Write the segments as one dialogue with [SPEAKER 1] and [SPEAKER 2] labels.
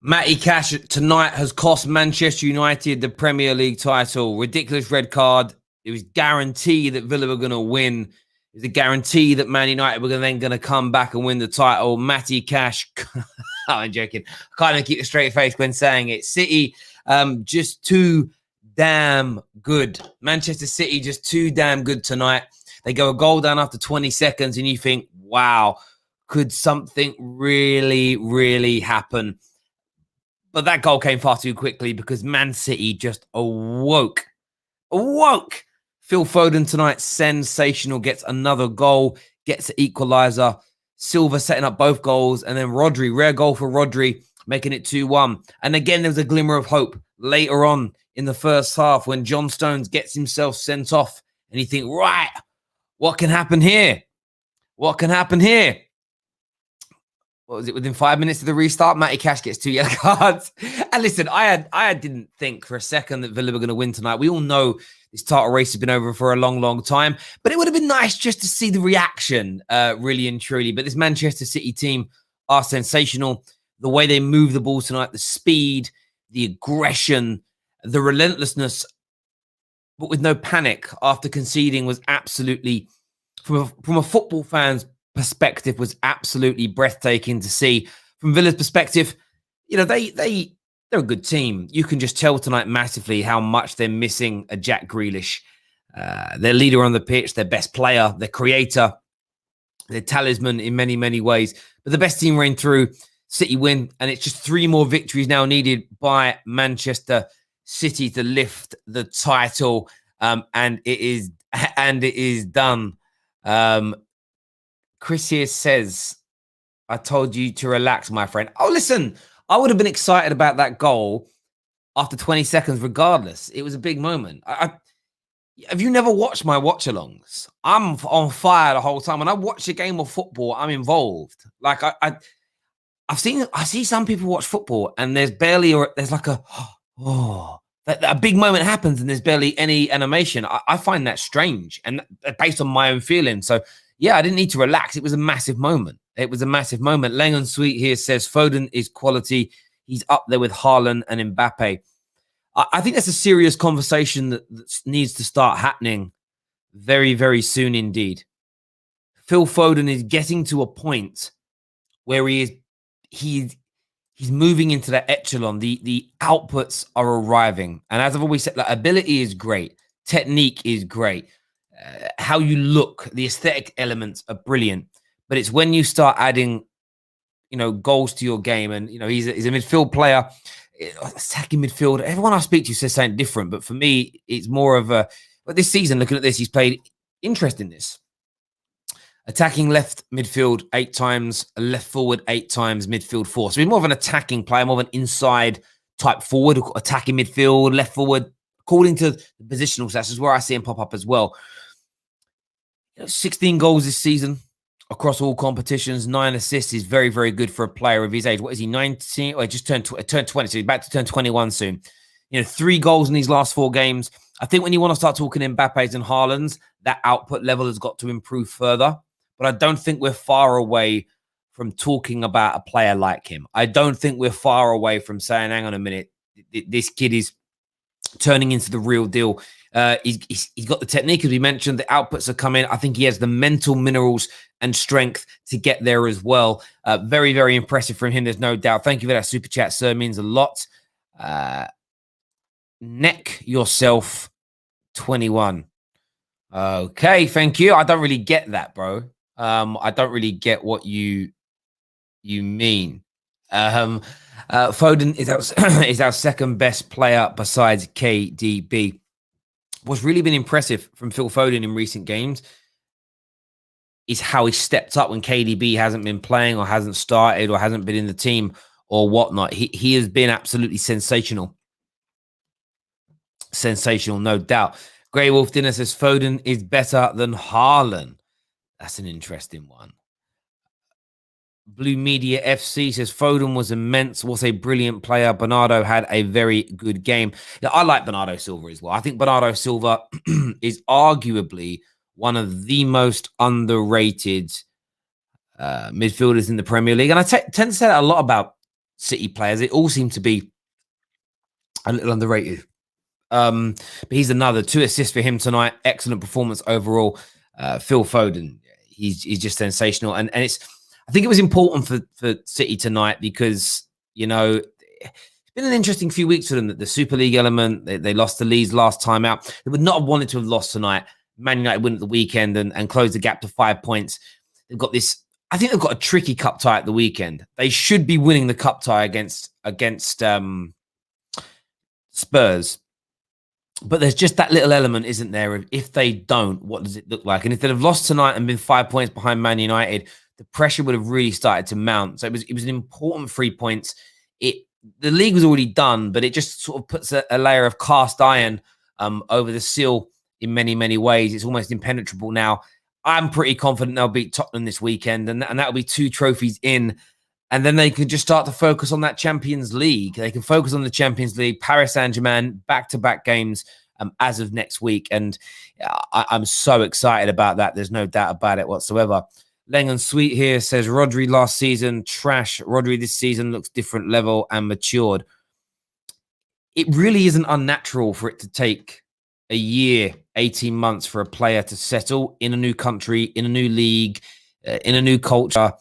[SPEAKER 1] Matty Cash tonight has cost Manchester United the Premier League title. Ridiculous red card. It was guaranteed that Villa were going to win. It was a guarantee that Man United were then going to come back and win the title. Matty Cash, I'm joking. I can't even keep a straight face when saying it. City, just too damn good. Manchester City, just too damn good tonight. They go a goal down after 20 seconds and you think, wow, could something really, really happen? But that goal came far too quickly because Man City just awoke. Phil Foden tonight, sensational, gets another goal, gets an equaliser. Silva setting up both goals. And then Rodri, rare goal for Rodri, making it 2-1. And again, there was a glimmer of hope later on in the first half when John Stones gets himself sent off. And you think, right, what can happen here? What can happen here? What was it, within 5 minutes of the restart, Matty Cash gets 2 yellow cards. And listen, I didn't think for a second that Villa were going to win tonight. We all know this title race has been over for a long, long time. But it would have been nice just to see the reaction, really and truly. But this Manchester City team are sensational. The way they move the ball tonight, the speed, the aggression, the relentlessness, but with no panic after conceding was absolutely, from a football fan's perspective, was absolutely breathtaking to see. From Villa's perspective, you know, they're a good team. You can just tell tonight massively how much they're missing a Jack Grealish, their leader on the pitch, their best player, their creator, their talisman in many, many ways. But the best team reigned through. City win, and it's just 3 more victories now needed by Manchester City to lift the title, and it is done. Chris here says, I told you to relax, my friend. Oh, listen, I would have been excited about that goal after 20 seconds regardless. It was a big moment. Have you never watched my watch-alongs? I'm on fire the whole time. When I watch a game of football, I'm involved. Like, I see some people watch football and there's like a big moment happens and there's barely any animation. I find that strange and based on my own feelings. So, yeah, I didn't need to relax. It was a massive moment. It was a massive moment. Lengon Sweet here says Foden is quality. He's up there with Haaland and Mbappe. I think that's a serious conversation that needs to start happening very, very soon indeed. Phil Foden is getting to a point where he's moving into that echelon. The outputs are arriving. And as I've always said, like, ability is great. Technique is great. How you look, the aesthetic elements are brilliant. But it's when you start adding, goals to your game. And, he's a midfield player, attacking midfield. Everyone I speak to says something different. But for me, it's more of but this season, looking at this, he's played interest in this. Attacking left midfield 8 times, left forward 8 times, midfield 4. So he's more of an attacking player, more of an inside type forward, attacking midfield, left forward, according to the positional stats, is where I see him pop up as well. 16 goals this season across all competitions, 9 assists is very, very good for a player of his age. What is he, 19? Well, he just turned 20, so he's about to turn 21 soon. 3 goals in these last 4 games. I think when you want to start talking Mbappe's and Haaland's, that output level has got to improve further. But I don't think we're far away from talking about a player like him. I don't think we're far away from saying, hang on a minute, this kid is turning into the real deal. He's got the technique, as we mentioned. The outputs are coming. I think he has the mental minerals and strength to get there as well. Very, very impressive from him. There's no doubt. Thank you for that super chat, sir. It means a lot. Neck yourself 21. Okay, thank you. I don't really get that, bro. I don't really get what you mean. Foden is our second best player besides KDB. What's really been impressive from Phil Foden in recent games is how he stepped up when KDB hasn't been playing or hasn't started or hasn't been in the team or whatnot. He has been absolutely sensational. Sensational, no doubt. Grey Wolf Dinner says Foden is better than Haaland. That's an interesting one. Blue Media FC says Foden was immense, was a brilliant player. Bernardo had a very good game. Yeah, I like Bernardo Silva as well. I think Bernardo Silva is arguably one of the most underrated midfielders in the Premier League. And I tend to say that a lot about City players. They all seem to be a little underrated. But he's another 2 assists for him tonight. Excellent performance overall. Phil Foden, he's just sensational. And I think it was important for City tonight because, you know, it's been an interesting few weeks for them. That the Super League element, they lost to Leeds last time out. They would not have wanted to have lost tonight. Man United win at the weekend and close the gap to 5 points. They've got this. I think they've got a tricky cup tie at the weekend. They should be winning the cup tie against Spurs. But there's just that little element, isn't there? Of if they don't, what does it look like? And if they'd have lost tonight and been 5 points behind Man United, the pressure would have really started to mount. So it was an important 3 points. The league was already done, but it just sort of puts a layer of cast iron over the seal in many, many ways. It's almost impenetrable now. I'm pretty confident they'll beat Tottenham this weekend, and that'll be 2 trophies in. And then they can just start to focus on that Champions League. They can focus on the Champions League, Paris Saint-Germain, back-to-back games as of next week. And I'm so excited about that. There's no doubt about it whatsoever. Lengon Sweet here says, Rodri last season, trash. Rodri this season looks different level and matured. It really isn't unnatural for it to take a year, 18 months for a player to settle in a new country, in a new league, in a new culture.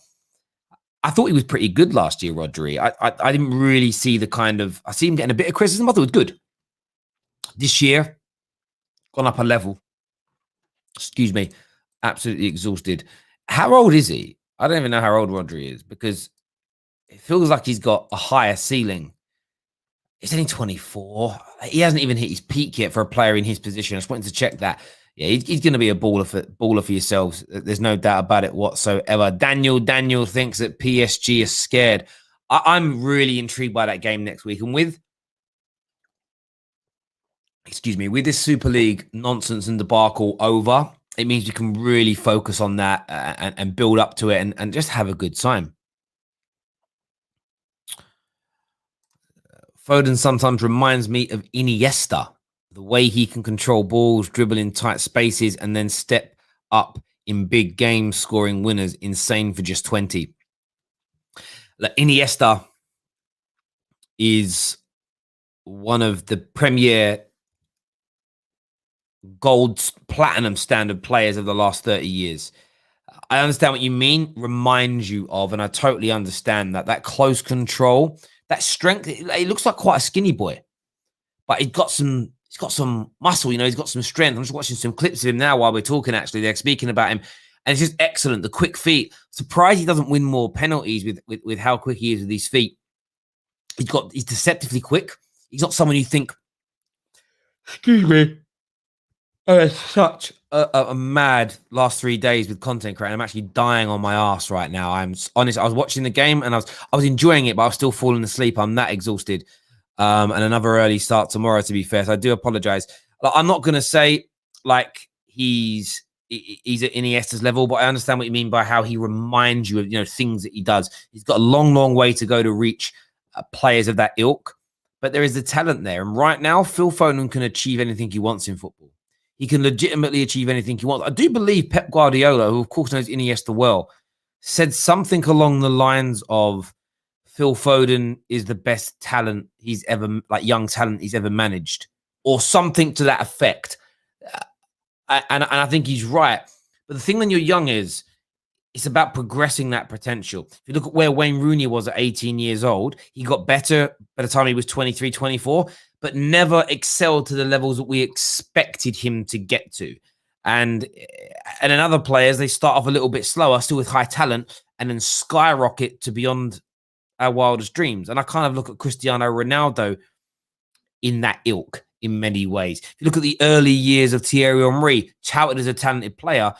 [SPEAKER 1] I thought he was pretty good last year, Rodri. I didn't really see the kind of... I see him getting a bit of criticism. I thought it was good. This year, gone up a level. Excuse me. Absolutely exhausted. How old is he? I don't even know how old Rodri is because it feels like he's got a higher ceiling. He's only 24. He hasn't even hit his peak yet for a player in his position. I just wanted to check that. Yeah, he's going to be a baller for yourselves. There's no doubt about it whatsoever. Daniel thinks that PSG is scared. I'm really intrigued by that game next week. And with this Super League nonsense and debacle over, it means we can really focus on that and build up to it and just have a good time. Foden sometimes reminds me of Iniesta. The way he can control balls, dribble in tight spaces, and then step up in big games, scoring winners. Insane for just 20. Iniesta is one of the premier gold, platinum standard players of the last 30 years. I understand what you mean, reminds you of, and I totally understand that close control, that strength. It looks like quite a skinny boy, but he's got some muscle, you know, he's got some strength. I'm just watching some clips of him now while we're talking, actually. They're speaking about him, and it's just excellent. The quick feet. Surprised he doesn't win more penalties with how quick he is with his feet. He's deceptively quick. He's not someone you think, excuse me, such a mad last 3 days with content creating. I'm actually dying on my ass right now. I'm honest. I was watching the game and I was enjoying it, but I was still falling asleep. I'm that exhausted. And another early start tomorrow, to be fair. So I do apologize. I'm not going to say like he's at Iniesta's level, but I understand what you mean by how he reminds you of, you know, things that he does. He's got a long, long way to go to reach players of that ilk, but there is the talent there. And right now, Phil Foden can achieve anything he wants in football. He can legitimately achieve anything he wants. I do believe Pep Guardiola, who of course knows Iniesta well, said something along the lines of Phil Foden is the best talent he's ever, like young talent he's ever managed, or something to that effect. And I think he's right. But the thing when you're young is it's about progressing that potential. If you look at where Wayne Rooney was at 18 years old, he got better by the time he was 23, 24, but never excelled to the levels that we expected him to get to. And in other players, they start off a little bit slower, still with high talent, and then skyrocket to beyond our wildest dreams. And I kind of look at Cristiano Ronaldo in that ilk in many ways. If you look at the early years of Thierry Henry, touted as a talented player,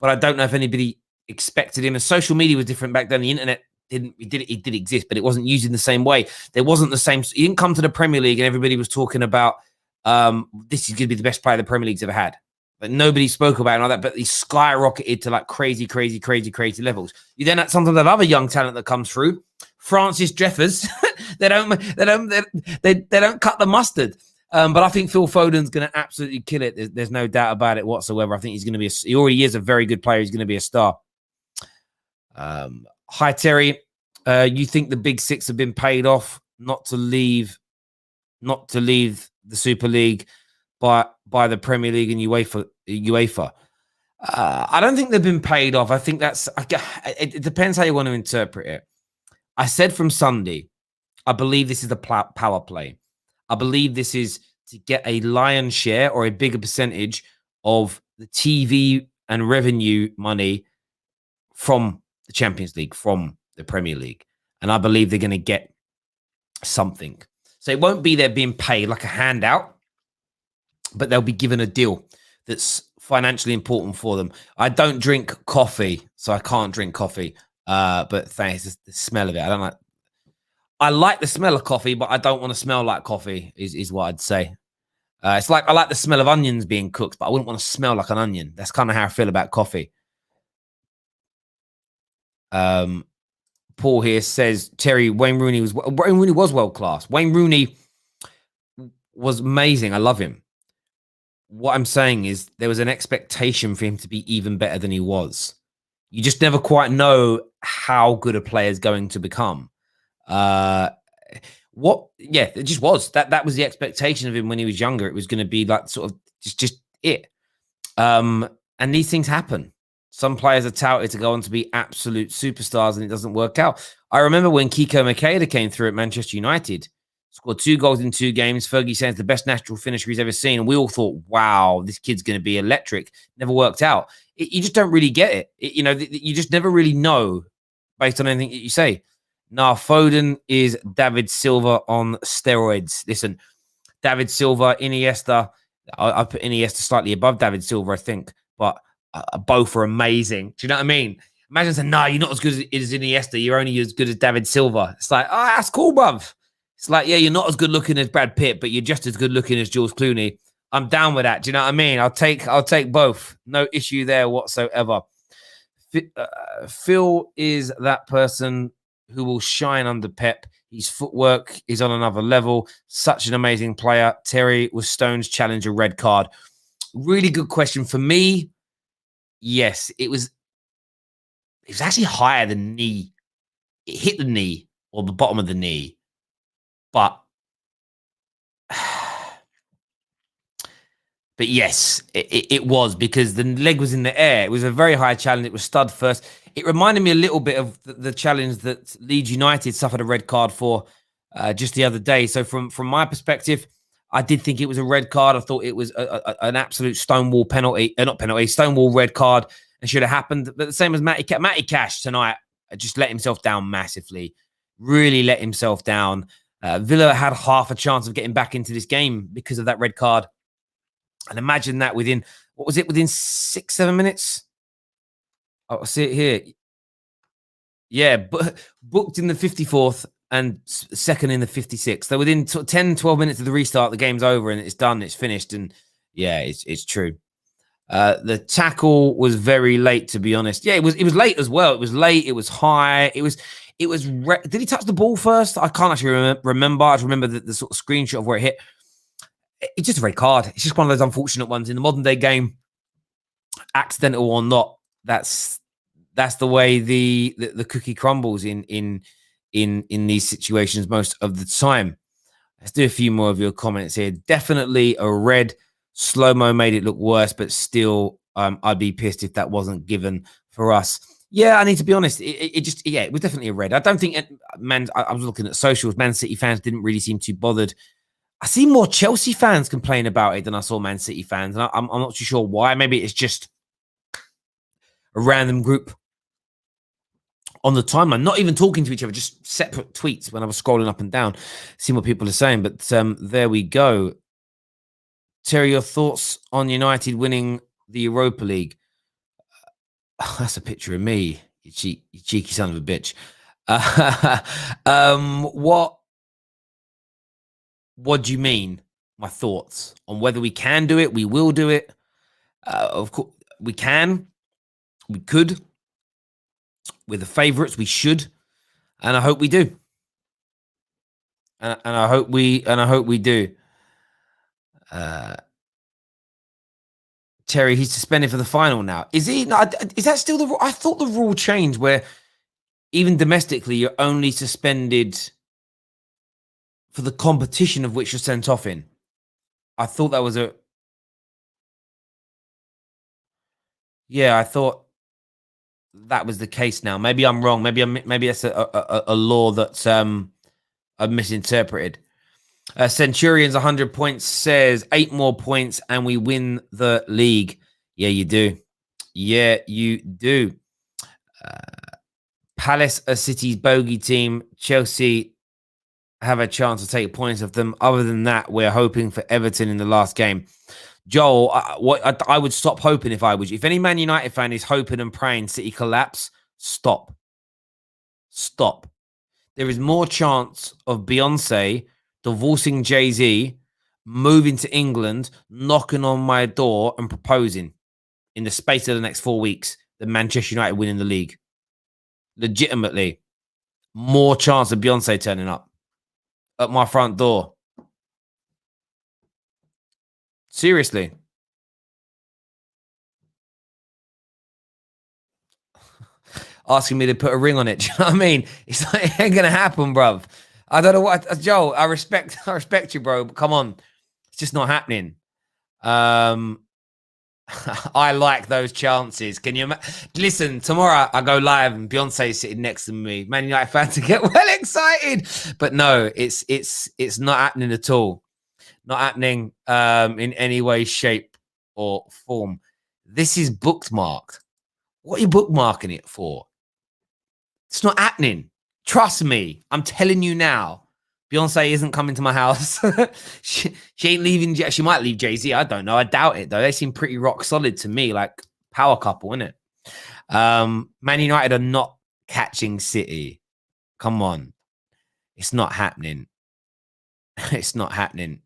[SPEAKER 1] but I don't know if anybody expected him. And social media was different back then. The internet it did exist, but it wasn't used in the same way. There wasn't the same. He didn't come to the Premier League and everybody was talking about this is going to be the best player the Premier League's ever had. But nobody spoke about it like that. But he skyrocketed to like crazy levels. You then sometimes have other young talent that comes through. Francis Jeffers, they don't cut the mustard. But I think Phil Foden's going to absolutely kill it. There's no doubt about it whatsoever. I think he's going to be. He already is a very good player. He's going to be a star. Hi Terry. You think the big six have been paid off not to leave the Super League by the Premier League and UEFA? I don't think they've been paid off. I think it depends how you want to interpret it. I said from Sunday, I believe this is the power play. I believe this is to get a lion's share or a bigger percentage of the TV and revenue money from the Champions League, from the Premier League. And I believe they're going to get something. So it won't be they're being paid like a handout, but they'll be given a deal that's financially important for them. I don't drink coffee, so I can't drink coffee. But thanks, the smell of it. I like the smell of coffee, but I don't want to smell like coffee, is what I'd say. It's like I like the smell of onions being cooked, but I wouldn't want to smell like an onion. That's kind of how I feel about coffee. Paul here says, Terry, Wayne Rooney was world class. Wayne Rooney was amazing. I love him. What I'm saying is there was an expectation for him to be even better than he was. You just never quite know how good a player is going to become. It just was. That was the expectation of him when he was younger. It was going to be like sort of just it. And these things happen. Some players are touted to go on to be absolute superstars, and it doesn't work out. I remember when Kiko Makeda came through at Manchester United, scored 2 goals in 2 games. Fergie said it's the best natural finisher he's ever seen. And we all thought, wow, this kid's going to be electric. Never worked out. You just don't really get it. You just never really know based on anything that you say. Nah, Foden is David Silva on steroids. Listen, David Silva, Iniesta. I put Iniesta slightly above David Silva, I think. But both are amazing. Do you know what I mean? Imagine saying, no, you're not as good as Iniesta. You're only as good as David Silva. It's like, oh, that's cool, bruv. It's like, yeah, you're not as good looking as Brad Pitt, but you're just as good looking as George Clooney. I'm down with that. Do you know what I mean? I'll take both. No issue there whatsoever. Phil is that person who will shine under Pep. His footwork is on another level. Such an amazing player. Terry, was Stones challenge a red card? Really good question. For me, yes, it was actually higher than knee. It hit the knee or the bottom of the knee. But yes, it was, because the leg was in the air. It was a very high challenge. It was stud first. It reminded me a little bit of the challenge that Leeds United suffered a red card for just the other day. So from my perspective, I did think it was a red card. I thought it was an absolute stonewall penalty, stonewall red card, and should have happened. But the same as Matty Cash tonight, just let himself down massively. Really let himself down. Villa had half a chance of getting back into this game because of that red card. And imagine that within 6-7 minutes? I'll see it here. Yeah, booked in the 54th and second in the 56th. So within 10, 12 minutes of the restart, the game's over and it's done, it's finished. And yeah, it's true. The tackle was very late, to be honest. Yeah, it was late as well. It was late. It was high. Did he touch the ball first? I can't actually remember. I just remember the sort of screenshot of where it hit. It's just a red card. It's just one of those unfortunate ones in the modern day game, accidental or not. That's the way the cookie crumbles in these situations most of the time. Let's do a few more of your comments here. Definitely a red. Slow-mo made it look worse, but still, I'd be pissed if that wasn't given for us. Yeah, I need to be honest. It was definitely a red. I don't think I was looking at socials. Man City fans didn't really seem too bothered. I see more Chelsea fans complain about it than I saw Man City fans. And I'm not too sure why. Maybe it's just a random group on the timeline, not even talking to each other, just separate tweets when I was scrolling up and down, seeing what people are saying. But there we go. Terry, your thoughts on United winning the Europa League? That's a picture of me, you cheeky son of a bitch. What do you mean? My thoughts on whether we can do it, we will do it. Of course, we can. We could. We're the favourites. We should, and I hope we do. And I hope we do. Terry, he's suspended for the final now. Is he? No, is that still the rule? I thought the rule changed where even domestically, you're only suspended for the competition of which you're sent off in. I thought that was a yeah. I thought that was the case. Now maybe I'm wrong. Maybe that's a law that's I've misinterpreted. Centurions 100 points says 8 more points and we win the league. Yeah, you do. Yeah, you do. Palace are City's bogey team. Chelsea have a chance to take points of them. Other than that, we're hoping for Everton in the last game. Joel, I would stop hoping if I was you. If any Man United fan is hoping and praying City collapse, stop. Stop. There is more chance of Beyonce divorcing Jay-Z, moving to England, knocking on my door and proposing in the space of the next 4 weeks than Manchester United winning the league. Legitimately, more chance of Beyonce turning up at my front door. Seriously. Asking me to put a ring on it. Do you know what I mean? It's like, it ain't gonna happen, bruv. I don't know what Joe, I respect you, bro, but come on. It's just not happening. I like those chances. Can you listen? Tomorrow I go live and Beyonce's sitting next to me. Man United fans to get well excited, but no, it's not happening at all. Not happening in any way, shape, or form. This is bookmarked. What are you bookmarking it for? It's not happening. Trust me. I'm telling you now. Beyonce isn't coming to my house. she ain't leaving. She might leave Jay-Z. I don't know. I doubt it, though. They seem pretty rock solid to me, like power couple, innit? Man United are not catching City. Come on. It's not happening. It's not happening.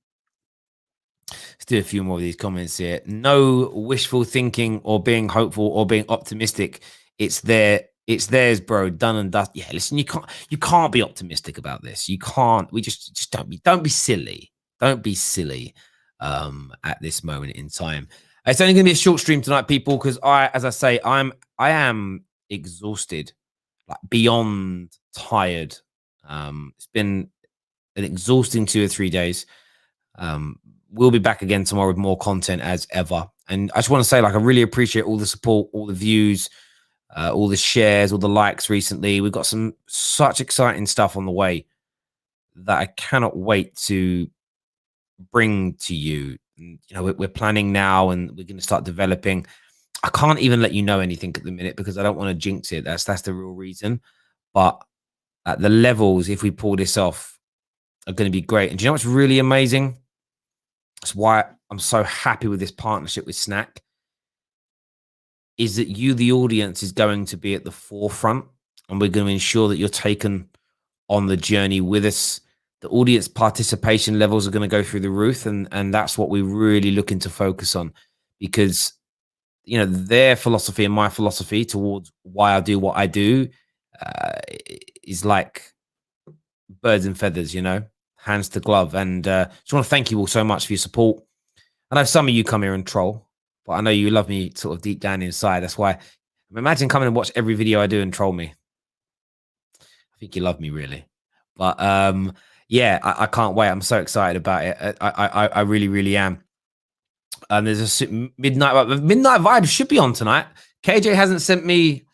[SPEAKER 1] Let's do a few more of these comments here. No wishful thinking or being hopeful or being optimistic. It's theirs, bro. Done and dust. Yeah, listen, you can't be optimistic about this. You can't. We just don't be silly. Don't be silly at this moment in time. It's only going to be a short stream tonight, people, because as I say, I am exhausted, like beyond tired. It's been an exhausting 2 or 3 days. We'll be back again tomorrow with more content as ever. And I just want to say, like, I really appreciate all the support, all the views, all the shares, all the likes recently. We've got such exciting stuff on the way that I cannot wait to bring to you. You know, we're planning now and we're going to start developing. I can't even let you know anything at the minute because I don't want to jinx it. That's the real reason. But at the levels, if we pull this off, are going to be great. And do you know what's really amazing? That's why I'm so happy with this partnership with Snack. Is that you, the audience, is going to be at the forefront, and we're going to ensure that you're taken on the journey with us. The audience participation levels are going to go through the roof, and that's what we're really looking to focus on, because you know their philosophy and my philosophy towards why I do what I do is like birds and feathers, you know, hands to glove. And just want to thank you all so much for your support. I know some of you come here and troll, but I know you love me sort of deep down inside. That's why imagine coming and watch every video I do and troll me. I think you love me, really. But yeah, I can't wait. I'm so excited about it. I really, really am. And there's a midnight vibe should be on tonight. KJ hasn't sent me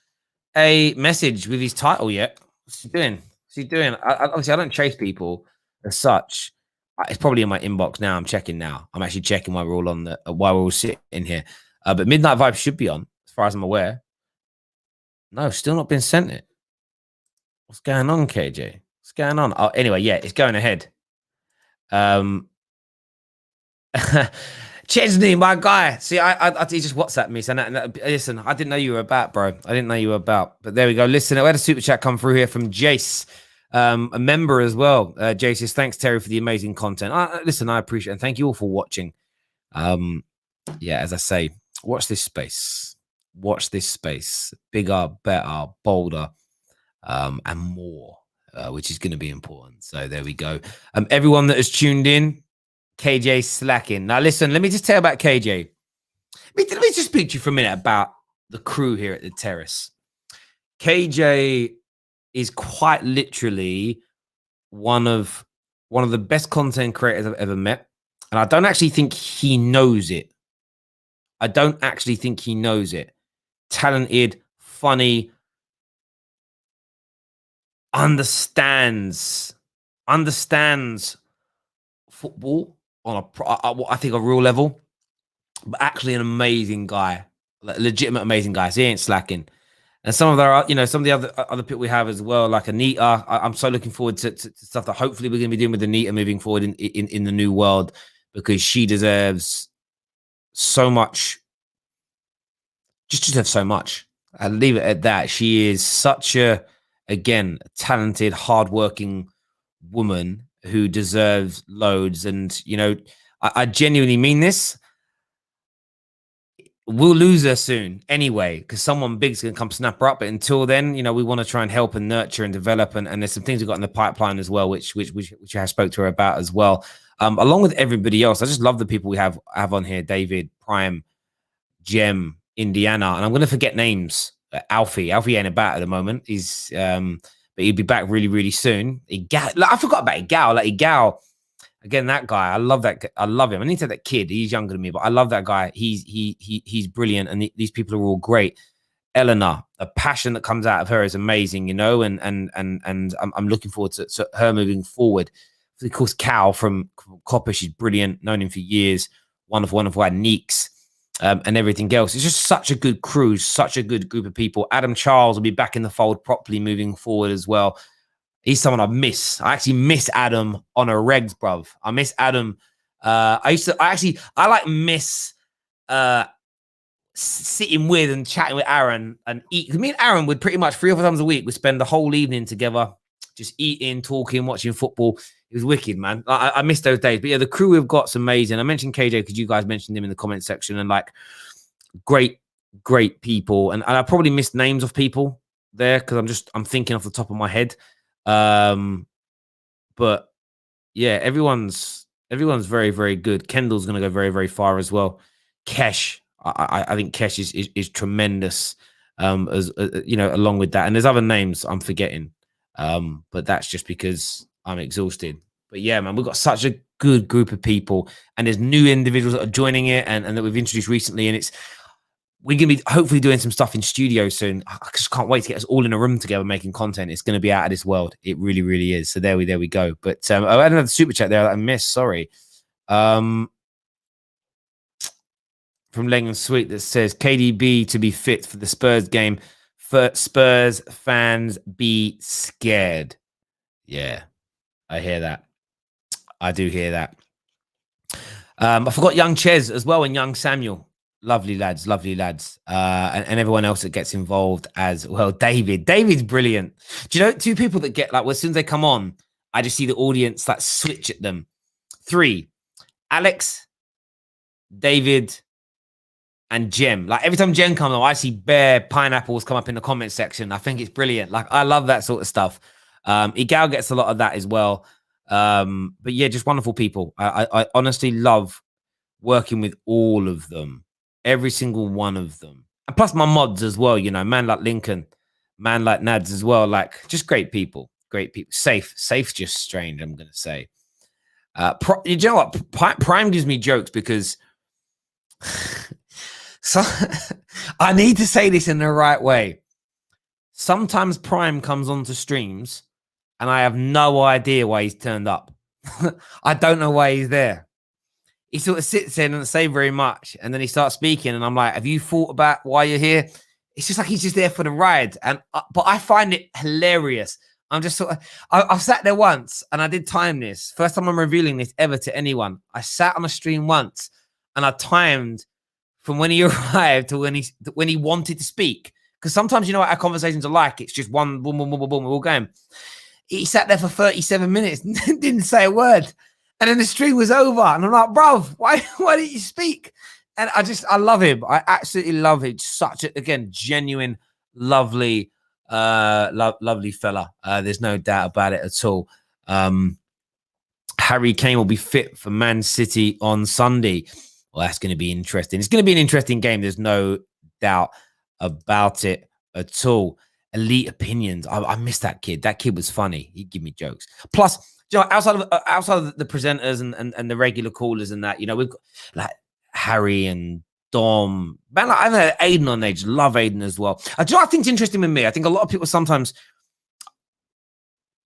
[SPEAKER 1] a message with his title yet. What's he doing? What's he doing? Obviously, I don't chase people as such. It's probably in my inbox now. I'm checking now. I'm actually checking while we're all on while we're all sitting here. But Midnight Vibe should be on, as far as I'm aware. No, still not been sent it. What's going on, KJ? What's going on? Oh, anyway, yeah, it's going ahead. Chesney, my guy. See, he just WhatsApped me. So listen, I didn't know you were about, bro. I didn't know you were about. But there we go. Listen, I had a super chat come through here from Jace. A member as well. Jay says, thanks, Terry, for the amazing content. Listen, I appreciate it. And thank you all for watching. Yeah, as I say, watch this space. Watch this space. Bigger, better, bolder, and more, which is going to be important. So there we go. Everyone that has tuned in, KJ slacking. Now, listen, let me just tell you about KJ. Let me just speak to you for a minute about the crew here at the Terrace. KJ is quite literally one of the best content creators I've ever met, and I don't actually think he knows it. I don't actually think he knows it. Talented, funny, understands football on I think a real level, but actually an amazing guy, like legitimate amazing guy. So he ain't slacking. And some of some of the other people we have as well, like Anita. I'm so looking forward to stuff that hopefully we're going to be doing with Anita moving forward in the new world, because she deserves so much. Just deserves so much. I'll leave it at that. She is such a, again, talented, hardworking woman who deserves loads. And I genuinely mean this. We'll lose her soon anyway, because someone big's going to come snap her up. But until then, we want to try and help and nurture and develop. And there's some things we've got in the pipeline as well, which I spoke to her about as well. Along with everybody else, I just love the people we have on here: David, Prime, Jem, Indiana, and I'm going to forget names. Alfie ain't about at the moment. He's but he'll be back really, really soon. I forgot about Igal. Again, that guy, I love that. I love him. I need to say that kid. He's younger than me, but I love that guy. He's brilliant, and these people are all great. Eleanor, the passion that comes out of her is amazing, and I'm looking forward to her moving forward. Of course, Cal from Copper, she's brilliant. Known him for years. Wonderful. Neeks. And everything else. It's just such a good crew, such a good group of people. Adam Charles will be back in the fold properly moving forward as well. He's someone I miss. I actually miss Adam on a regs, bruv. I miss Adam. I miss sitting with and chatting with Aaron and eat. Because me and Aaron would pretty much 3 or 4 times a week, we spend the whole evening together, just eating, talking, watching football. It was wicked, man. I miss those days. But yeah, the crew we've got's amazing. I mentioned KJ because you guys mentioned him in the comment section, and like great people. And I probably missed names of people there because I'm thinking off the top of my head. But yeah, everyone's very, very good. Kendall's going to go very, very far as well. Kesh, I think Kesh is tremendous. As along with that, and there's other names I'm forgetting. But that's just because I'm exhausted. But yeah, man, we've got such a good group of people, and there's new individuals that are joining it, and that we've introduced recently, and we're going to be hopefully doing some stuff in studio soon. I just can't wait to get us all in a room together making content. It's going to be out of this world. It really, really is. So there we go. But I had another super chat there that I missed. Sorry. From Lengan Sweet that says KDB to be fit for the Spurs game. For Spurs fans be scared. Yeah, I hear that. I do hear that. I forgot young Ches as well and young Samuel. Lovely lads. And everyone else that gets involved as well. David's brilliant. Do you know 2 people that get as soon as they come on, I just see the audience switch at them. 3, Alex, David, and Jem. Every time Jem comes on, I see bare pineapples come up in the comment section. I think it's brilliant. I love that sort of stuff. Igal gets a lot of that as well. But yeah, just wonderful people. I honestly love working with all of them. Every single one of them. And plus my mods as well, man like Lincoln, man like Nads as well. Just great people. Safe, just strange, I'm going to say. You know what? Prime gives me jokes because so I need to say this in the right way. Sometimes Prime comes onto streams and I have no idea why he's turned up. I don't know why he's there. He sort of sits there and doesn't say very much, and then he starts speaking, and I'm like, have you thought about why you're here? It's just he's just there for the ride. But I find it hilarious. I'm just I've sat there once, and I did time this. First time I'm revealing this ever to anyone. I sat on a stream once, and I timed from when he arrived to when he wanted to speak. Because sometimes, what our conversations are like. It's just one, boom, boom, boom, boom, boom, we're all going. He sat there for 37 minutes and didn't say a word. And then the stream was over. And I'm like, bruv, why didn't you speak? And I love him. I absolutely love him. Such a, again, genuine, lovely, lovely fella. There's no doubt about it at all. Harry Kane will be fit for Man City on Sunday. Well, that's going to be interesting. It's going to be an interesting game. There's no doubt about it at all. Elite opinions. I miss that kid. That kid was funny. He'd give me jokes. Plus, you know, outside of the presenters and the regular callers and that, you know, we've got like Harry and Dom. Man, like, I've had Aiden on age. Love Aiden as well. Do you know what I think's interesting with me? I think a lot of people sometimes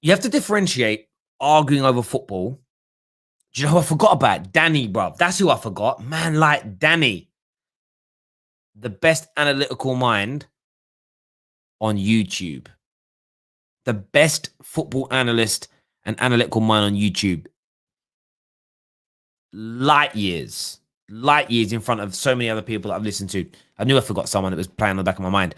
[SPEAKER 1] you have to differentiate arguing over football. Do you know who I forgot about? Danny, bro. That's who I forgot. Man, like Danny, the best analytical mind on YouTube. The best football analyst and analytical mind on YouTube. Light years in front of so many other people that I've listened to. I knew I forgot someone that was playing on the back of my mind.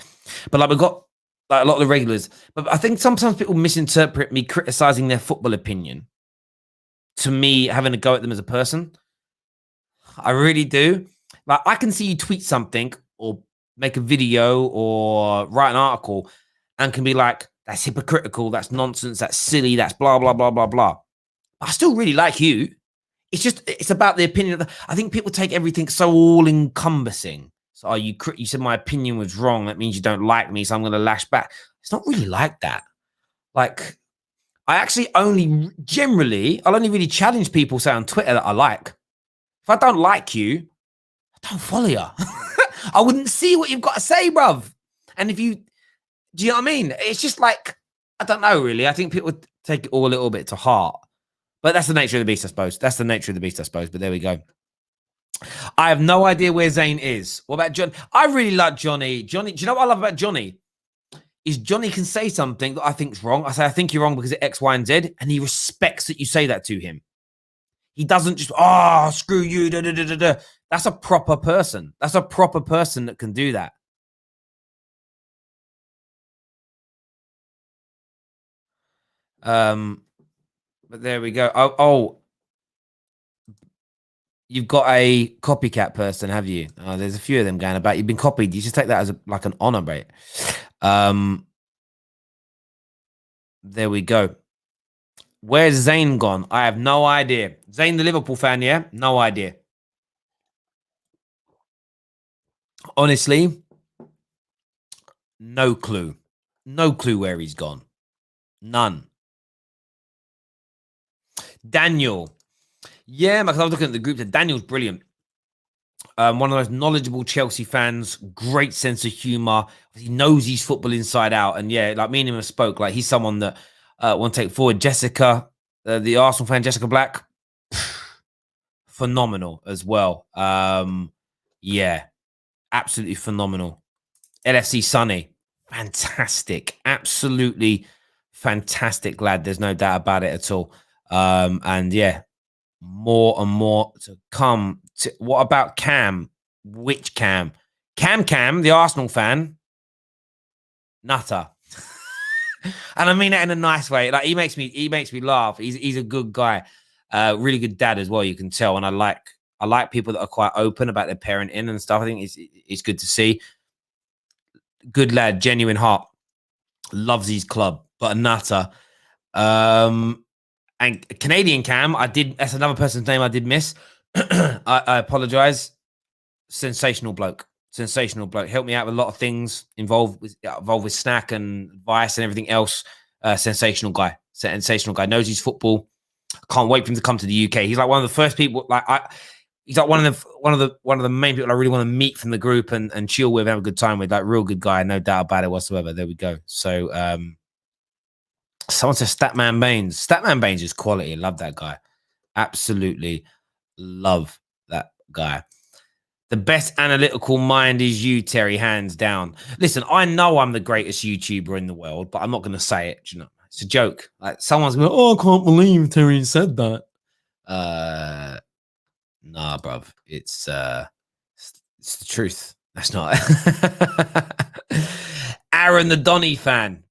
[SPEAKER 1] But like we've got like a lot of the regulars. But I think sometimes people misinterpret me criticizing their football opinion to me having a go at them as a person. I really do. Like I can see you tweet something or make a video or write an article and can be like, that's hypocritical, that's nonsense, that's silly, that's blah, blah, blah, blah, blah. I still really like you. It's about the opinion. I think people take everything so all-encompassing. So you said my opinion was wrong. That means you don't like me, so I'm going to lash back. It's not really like that. Like, I actually I'll only really challenge people, say on Twitter that I like. If I don't like you, I don't follow you. I wouldn't see what you've got to say, bruv. And do you know what I mean? It's just like, I don't know, really. I think people take it all a little bit to heart. But that's the nature of the beast, I suppose. But there we go. I have no idea where Zayn is. What about John? I really like Johnny. Do you know what I love about Johnny? Is Johnny can say something that I think's wrong. I say, I think you're wrong because of X, Y, and Z. And he respects that you say that to him. He doesn't just, screw you. Da, da, da, da, da. That's a proper person. That's a proper person that can do that. But there we go. Oh, you've got a copycat person, have you? Oh, there's a few of them going about. You've been copied. You should take that as like an honor, mate. There we go. Where's Zayn gone? I have no idea. Zayn, the Liverpool fan, yeah? No idea. Honestly, no clue. No clue where he's gone. None. Daniel. Yeah, because I was looking at the group. Daniel's brilliant. One of the most knowledgeable Chelsea fans. Great sense of humour. He knows his football inside out. And yeah, like me and him have spoke. Like he's someone that want to take forward. Jessica, the Arsenal fan, Jessica Black. Phenomenal as well. Yeah, absolutely phenomenal. LFC Sonny. Fantastic. Absolutely fantastic lad. There's no doubt about it at all. And yeah, more and more to come. What about Cam? Which Cam? Cam, the Arsenal fan. Nutter. And I mean that in a nice way. Like he makes me laugh. He's a good guy. Really good dad as well, you can tell. And I like people that are quite open about their parenting and stuff. I think it's good to see. Good lad, genuine heart. Loves his club, but a nutter. And Canadian Cam, that's another person's name I did miss. I apologize. Sensational bloke. Helped me out with a lot of things involved with snack and advice and everything else. Sensational guy. Knows his football. Can't wait for him to come to the UK. He's like one of the first people. He's like one of the main people I really want to meet from the group and chill with, have a good time with. Like real good guy, no doubt about it whatsoever. There we go. So someone says Statman Baines. Statman Baines is quality. Love that guy. Absolutely love that guy. The best analytical mind is you, Terry, hands down. Listen, I know I'm the greatest YouTuber in the world, but I'm not going to say it. You know, it's a joke. Like someone's going, I can't believe Terry said that. Nah, bruv. It's the truth. That's not Aaron, the Donny fan.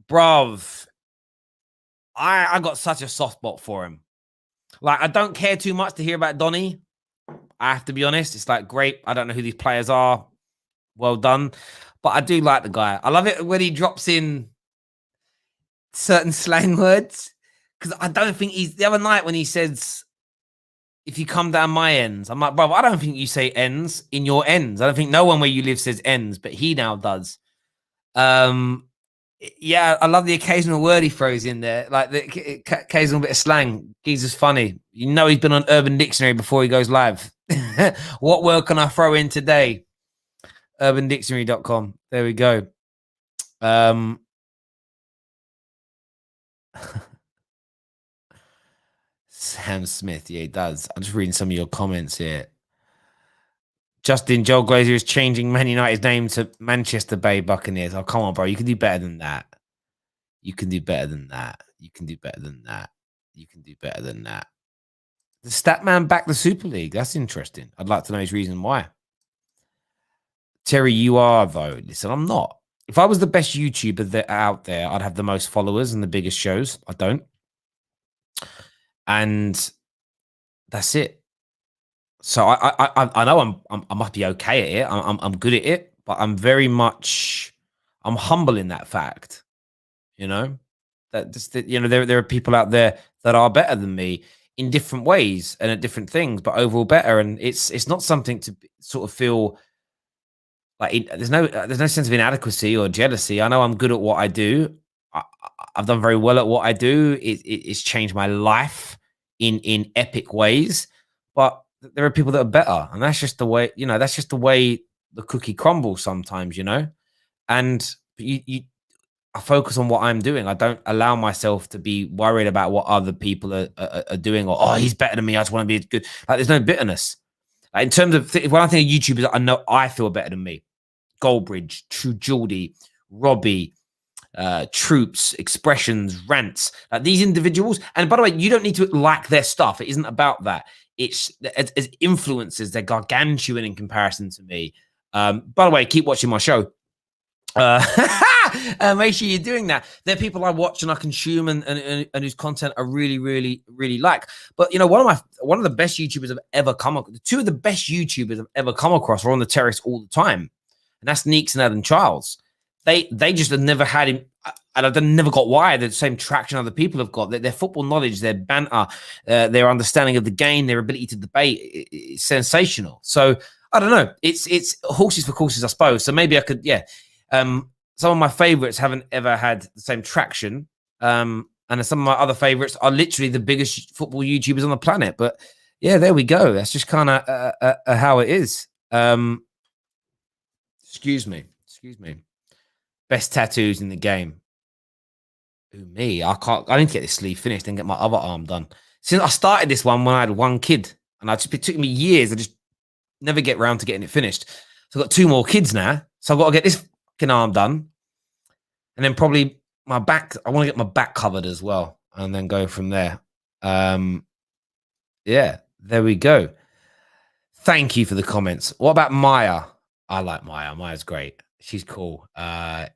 [SPEAKER 1] Bruv. I got such a soft spot for him. Like, I don't care too much to hear about Donny. I have to be honest. It's like, great. I don't know who these players are. Well done. But I do like the guy. I love it when he drops in certain slang words. Because I don't think the other night when he says, if you come down my ends, I'm like, bro, I don't think you say ends in your ends. I don't think no one where you live says ends, but he now does. Um, yeah, I love the occasional word he throws in there, like the occasional bit of slang. Geezer's funny. You know, he's been on Urban Dictionary before he goes live. What word can I throw in today? UrbanDictionary.com. There we go. Sam Smith, yeah, he does. I'm just reading some of your comments here. Justin, Joel Glazer is changing Man United's name to Manchester Bay Buccaneers. Oh, come on, bro. You can do better than that. You can do better than that. You can do better than that. You can do better than that. The Statman backed the Super League. That's interesting. I'd like to know his reason why. Terry, you are, though. Listen, I'm not. If I was the best YouTuber out there, I'd have the most followers and the biggest shows. I don't. And that's it. So I know I must be okay at it. I'm good at it, but I'm humble in that fact. You know, that just there are people out there that are better than me in different ways and at different things, but overall better. And it's not something to sort of feel like there's no sense of inadequacy or jealousy. I know I'm good at what I do. I've done very well at what I do. It's changed my life in epic ways, but there are people that are better, and that's just the way. That's just the way the cookie crumbles sometimes. And I focus on what I'm doing. I don't allow myself to be worried about what other people are doing, or he's better than me, I just want to be good. Like, there's no bitterness. Like, in terms of when I think of YouTubers, I know I feel better than me. Goldbridge, True Geordie, Robbie, Troops, Expressions, Rants. Like, these individuals, and by the way, you don't need to like their stuff. It isn't about that. It's as influencers, they're gargantuan in comparison to me. By the way, keep watching my show. Make sure you're doing that. They're people I watch and I consume and whose content I really, really, really like. But one of the best YouTubers I've ever come across, two of the best YouTubers I've ever come across are on the Terrace all the time, and that's Neeks and Adam Childs. They just have never had him, and I've never got why the same traction other people have got. Their football knowledge, their banter, their understanding of the game, their ability to debate is sensational. So I don't know. It's horses for courses, I suppose. So maybe I could, yeah. Some of my favorites haven't ever had the same traction. And some of my other favorites are literally the biggest football YouTubers on the planet. But yeah, there we go. That's just kind of how it is. Excuse me. Best tattoos in the game. Ooh, me. I need to get this sleeve finished and get my other arm done. Since I started this one when I had one kid, and it took me years. I just never get around to getting it finished. So I've got 2 more kids now. So I've got to get this arm done, and then probably my back. I want to get my back covered as well, and then go from there. Yeah, there we go. Thank you for the comments. What about Maya? I like Maya. Maya's great. She's cool.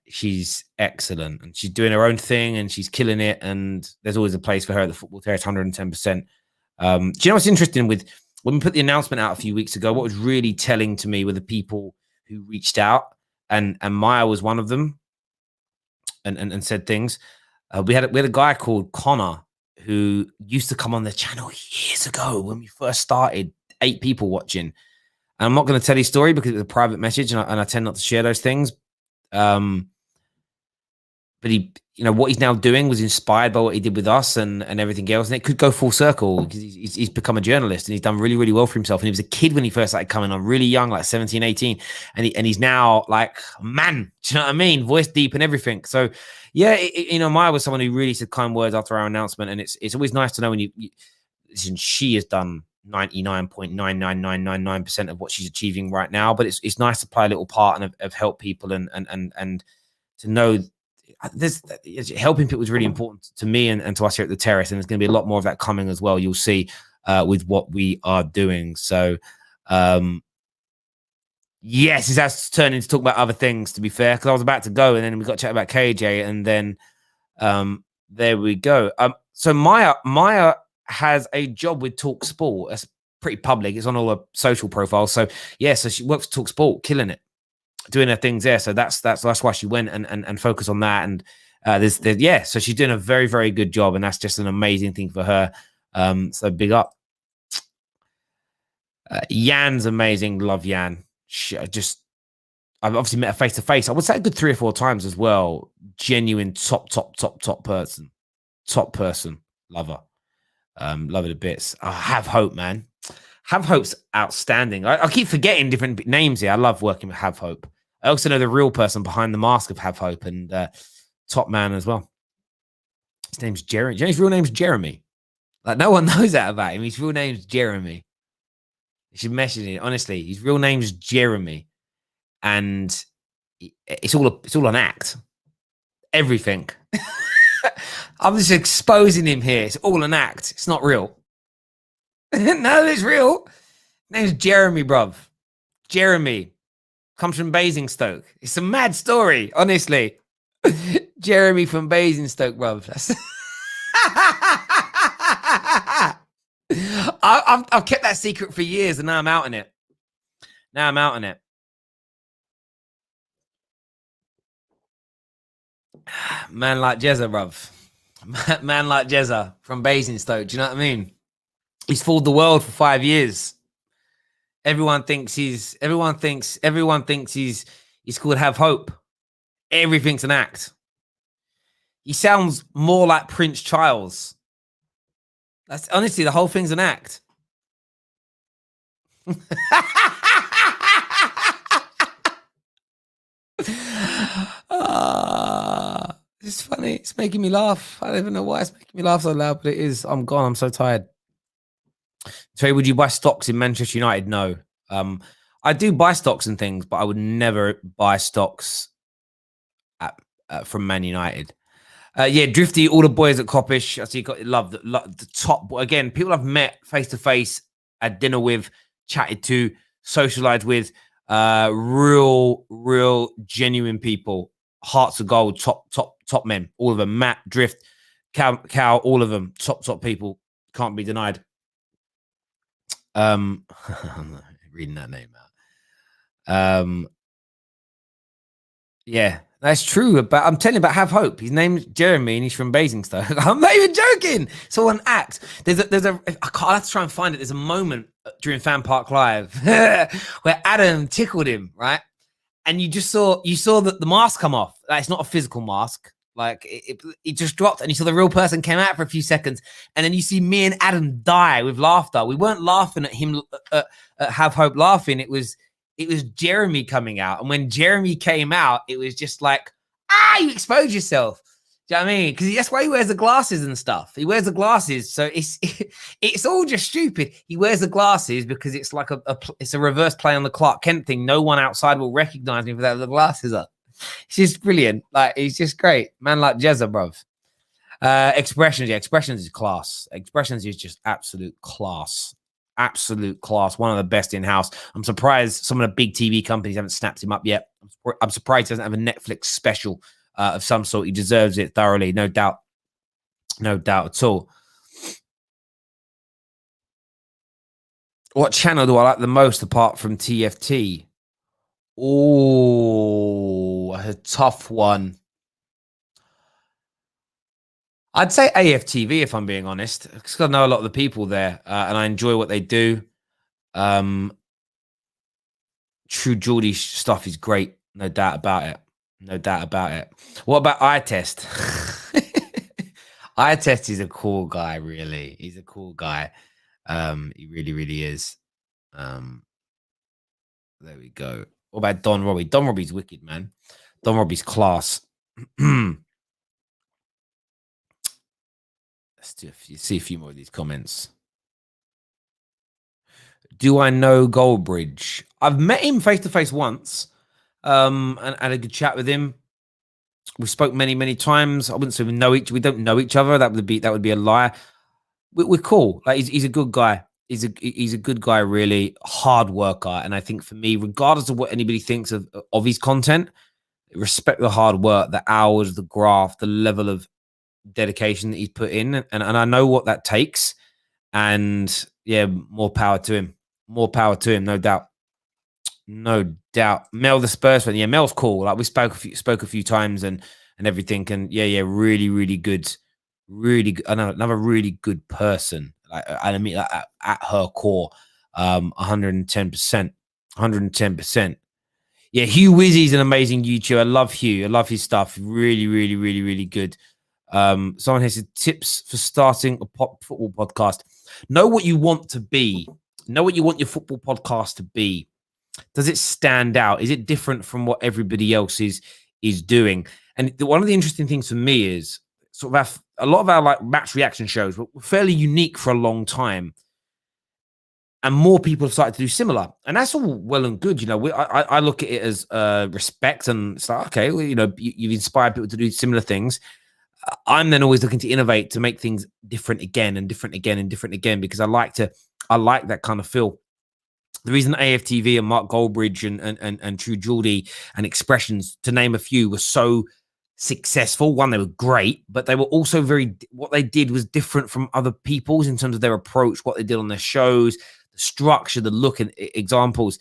[SPEAKER 1] She's excellent, and she's doing her own thing, and she's killing it. And there's always a place for her at the Football Terrace, 110%. Do you know what's interesting with when we put the announcement out a few weeks ago? What was really telling to me were the people who reached out. And Maya was one of them, and said things. We had a guy called Connor who used to come on the channel years ago when we first started. 8 people watching. And I'm not going to tell his story because it's a private message, and I tend not to share those things. But he, what he's now doing was inspired by what he did with us and everything else. And it could go full circle because he's become a journalist and he's done really, really well for himself. And he was a kid when he first started coming on, really young, like 17, 18. And he's now like, man, do you know what I mean? Voice deep and everything. So yeah, Maya was someone who really said kind words after our announcement. And it's always nice to know when listen, she has done 99.99999% of what she's achieving right now. But it's nice to play a little part and have helped people and to know helping people is really important to me and to us here at the Terrace, and there's going to be a lot more of that coming as well. You'll see with what we are doing. So yes, it has turned into talk about other things, to be fair, because I was about to go and then we got to chat about KJ, and then there we go. So Maya has a job with Talk Sport. That's pretty public. It's on all her social profiles. So yeah, so she works for Talk Sport, killing it, doing her things there. So that's why she went and focused on that. And so she's doing a very, very good job, and that's just an amazing thing for her. So big up. Yan's amazing. Love Yan. I've obviously met her face to face. I would say a good 3 or 4 times as well. Genuine top person. Top person. Love her. Love it to bits. I Have Hope, man. Have Hope's outstanding. I keep forgetting different names here. I love working with Have Hope. I also know the real person behind the mask of Have Hope and top man as well. His name's Jeremy. His real name's Jeremy. Like, no one knows that about him. His real name's Jeremy. You should message it. Honestly, his real name's Jeremy. And it's all an act. Everything. I'm just exposing him here. It's all an act. It's not real. No, it's real. His name's Jeremy, bruv. Jeremy comes from Basingstoke. It's a mad story, honestly. Jeremy from Basingstoke, bruv. That's I've kept that secret for years, and now I'm out in it. Man like Jezza, bruv. Man like Jezza from Basingstoke. Do you know what I mean? He's fooled the world for 5 years. Everyone thinks he's called Have Hope. Everything's an act. He sounds more like Prince Charles. That's honestly, the whole thing's an act. It's funny. It's making me laugh. I don't even know why it's making me laugh so loud, but it is. I'm gone. I'm so tired. So, would you buy stocks in Manchester United? No. I do buy stocks and things, but I would never buy stocks from Man United. Yeah, Drifty, all the boys at Coppish. I see you got the top. Again, people I've met face to face, had dinner with, chatted to, socialized with. Real, genuine people. Hearts of gold, top men. All of them. Matt, Drift, Cal, all of them. Top people. Can't be denied. I'm not reading that name out. Yeah, that's true. But I'm telling you about Have Hope. His name's Jeremy and he's from Basingstoke. I'm not even joking. It's all an act. I'll have to try and find it. There's a moment during Fan Park Live where Adam tickled him, right? And you saw the mask come off. Like, it's not a physical mask. Like it just dropped, and you saw the real person came out for a few seconds, and then you see me and Adam die with laughter. We weren't laughing at him at Have Hope laughing. It was Jeremy coming out, and when Jeremy came out, it was just like, you exposed yourself. Do you know what I mean? Because that's why he wears the glasses and stuff. He wears the glasses, so it's all just stupid. He wears the glasses because it's like it's a reverse play on the Clark Kent thing. No one outside will recognize me without the glasses up. It's just brilliant. Like, he's just great. Man like Jezza, bruv. Expressions, yeah, Expressions is class. Expressions is just absolute class. Absolute class. One of the best in-house. I'm surprised some of the big TV companies haven't snapped him up yet. I'm surprised he doesn't have a Netflix special of some sort. He deserves it thoroughly, no doubt. No doubt at all. What channel do I like the most apart from TFT? Oh, a tough one. I'd say AFTV, if I'm being honest, because I know a lot of the people there, and I enjoy what they do. True Geordie stuff is great, no doubt about it. No doubt about it. What about Eye Test? Eye Test is a cool guy, really. He's a cool guy. He really, really is. There we go. What about Don Robbie? Don Robbie's wicked, man. Don Robbie's class. Let's see a few more of these comments. Do I know Goldbridge? I've met him face to face once, and had a good chat with him. We spoke many times. I wouldn't say we don't know each other. That would be a lie. We're cool. Like, he's a good guy. He's a good guy, really hard worker. And I think for me, regardless of what anybody thinks of his content, respect the hard work, the hours, the graft, the level of dedication that he's put in, and I know what that takes. And yeah, more power to him. More power to him, no doubt. No doubt. Mel, the Spurs fan. Yeah, Mel's cool. Like, we spoke a few times and everything. And yeah, really good. Really good. Another really good person. Like, I mean, like, at her core, 110%. 110%. Yeah, Hugh Wizzy's an amazing YouTuber. I love Hugh. I love his stuff. Really, really, really, really good. Someone has tips for starting a football podcast. Know what you want to be. Know what you want your football podcast to be. Does it stand out? Is it different from what everybody else is doing? And one of the interesting things for me is sort of a lot of our like match reaction shows were fairly unique for a long time. And more people have started to do similar, and that's all well and good. You know, I look at it as respect, and it's like, okay, well, you know, you've inspired people to do similar things. I'm then always looking to innovate, to make things different again and different again and different again, because I like that kind of feel. The reason AFTV and Mark Goldbridge and True Geordie and Expressions, to name a few, were so successful. One, they were great, but they were also what they did was different from other people's in terms of their approach, what they did on their shows, structure, the look, and examples.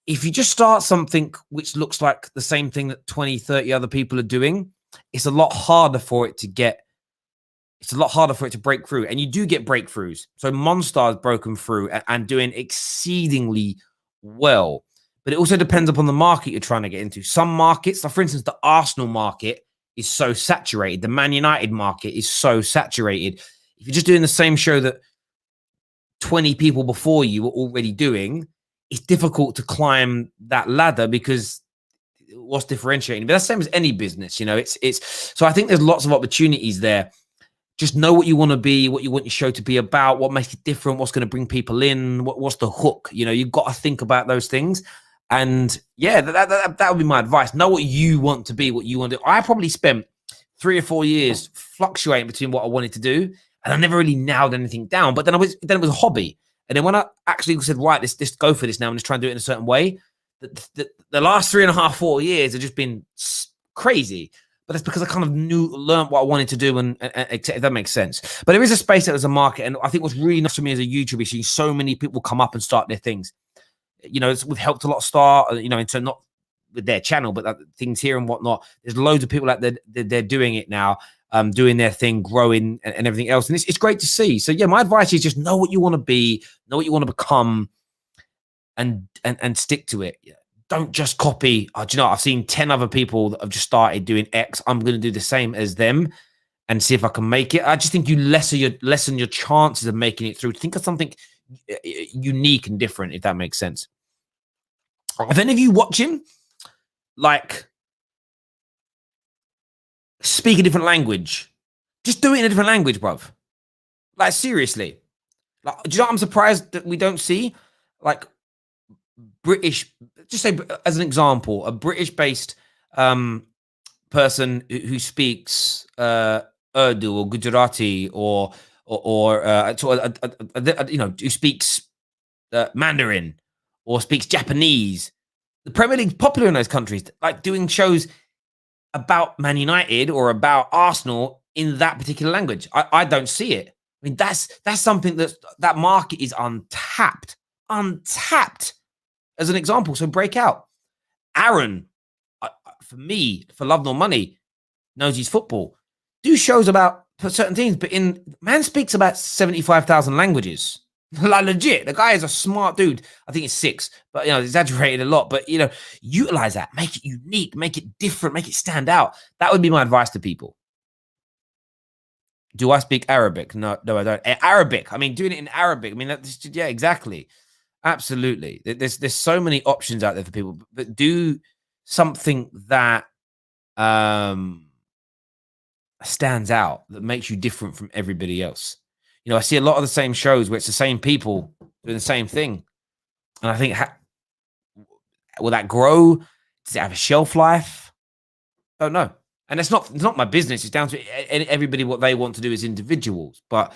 [SPEAKER 1] If you just start something which looks like the same thing that 20, 30 other people are doing, it's a lot harder for it to break through. And you do get breakthroughs. So Monstar's broken through and doing exceedingly well. But it also depends upon the market you're trying to get into. Some markets, like for instance, the Arsenal market is so saturated. The Man United market is so saturated. If you're just doing the same show that 20 people before you were already doing, it's difficult to climb that ladder, because what's differentiating? But that's the same as any business, you know. So I think there's lots of opportunities there. Just know what you want to be, what you want your show to be about, what makes it different, what's going to bring people in, what's the hook. You know, you've got to think about those things. And yeah, that would be my advice. Know what you want to be, what you want to do. I probably spent 3 or 4 years fluctuating between what I wanted to do, and I never really nailed anything down. But then it was a hobby. And then when I actually said, right, let's go for this now and just try and do it in a certain way, the last 3.5, 4 years have just been crazy. But that's because I kind of learned what I wanted to do, and if that makes sense. But there is a space that there's a market, and I think what's really nice for me as a YouTuber is seeing so many people come up and start their things. You know, we've helped a lot start, you know, into not with their channel, but things here and whatnot. There's loads of people out there, they're doing it now, doing their thing, growing and everything else. And it's great to see. So yeah, my advice is just know what you want to be, know what you want to become, and stick to it. Don't just copy. Do you know, I've seen 10 other people that have just started doing X. I'm going to do the same as them and see if I can make it. I just think you lessen your chances of making it through. Think of something unique and different, if that makes sense. If any of you watch him, like, speak a different language, just do it in a different language, bruv. Like, seriously. Like, do you know what I'm surprised that we don't see? Like, British, just say as an example, a British-based person who speaks Urdu or Gujarati or you know, who speaks Mandarin or speaks Japanese. The Premier League's popular in those countries, like doing shows about Man United or about Arsenal in that particular language. I don't see it. I mean, that's something that market is untapped as an example. So break out. Aaron, for me, for Love Nor Money, knows his football. Do shows about certain things, but man speaks about 75,000 languages. Like, legit, the guy is a smart dude. I think it's 6, but, you know, exaggerated a lot. But, you know, utilize that, make it unique, make it different, make it stand out. That would be my advice to people. Do I speak Arabic? No, I don't. Arabic. I mean, doing it in Arabic. I mean, yeah, exactly. Absolutely. There's so many options out there for people, but do something that stands out, that makes you different from everybody else. You know, I see a lot of the same shows where it's the same people doing the same thing. And I think, will that grow? Does it have a shelf life? Don't know. And it's not my business. It's down to everybody what they want to do as individuals. But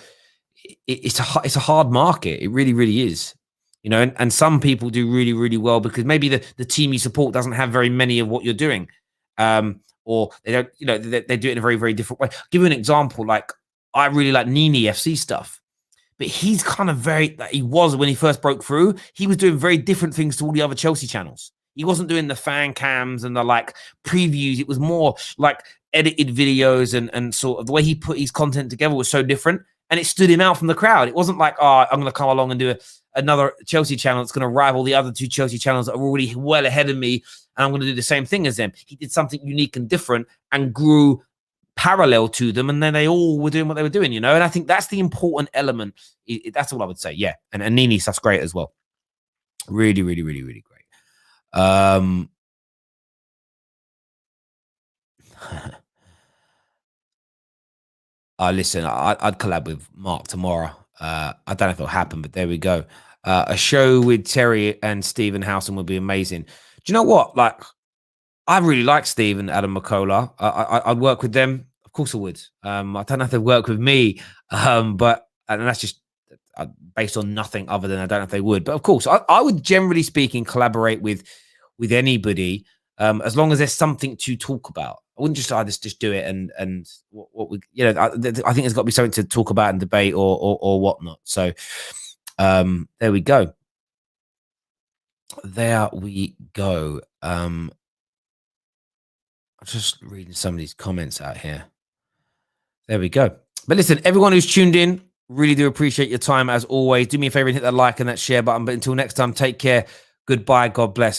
[SPEAKER 1] it's a hard market. It really, really is. You know, and some people do really, really well because maybe the team you support doesn't have very many of what you're doing. Or they don't, you know, they do it in a very, very different way. I'll give you an example. Like, I really like Nini FC stuff, but he's kind of he was, when he first broke through, he was doing very different things to all the other Chelsea channels. He wasn't doing the fan cams and the like previews. It was more like edited videos, and sort of the way he put his content together was so different, and it stood him out from the crowd. It wasn't like, oh, I'm going to come along and do another Chelsea channel that's going to rival the other 2 Chelsea channels that are already well ahead of me, and I'm going to do the same thing as them. He did something unique and different and grew parallel to them, and then they all were doing what they were doing, and I think that's the important element. That's all I would say. Yeah, and Nini, that's great as well. Really, really, really, really great. Listen, I'd collab with Mark tomorrow. I don't know if it'll happen, but there we go. A show with Terry and Stephen Howson would be amazing. Do you know what? Like, I really like Steve and Adam McCullough. I'd work with them. Of course I would. I don't know if they'd work with me, but and that's just based on nothing other than I don't know if they would. But of course, I would, generally speaking, collaborate with anybody, as long as there's something to talk about. I wouldn't just do it and what we, I think there's got to be something to talk about and debate or whatnot. So there we go. There we go. I'm just reading some of these comments out here. There we go. But listen, everyone who's tuned in, really do appreciate your time as always. Do me a favor and hit that like and that share button. But until next time, take care. Goodbye. God bless.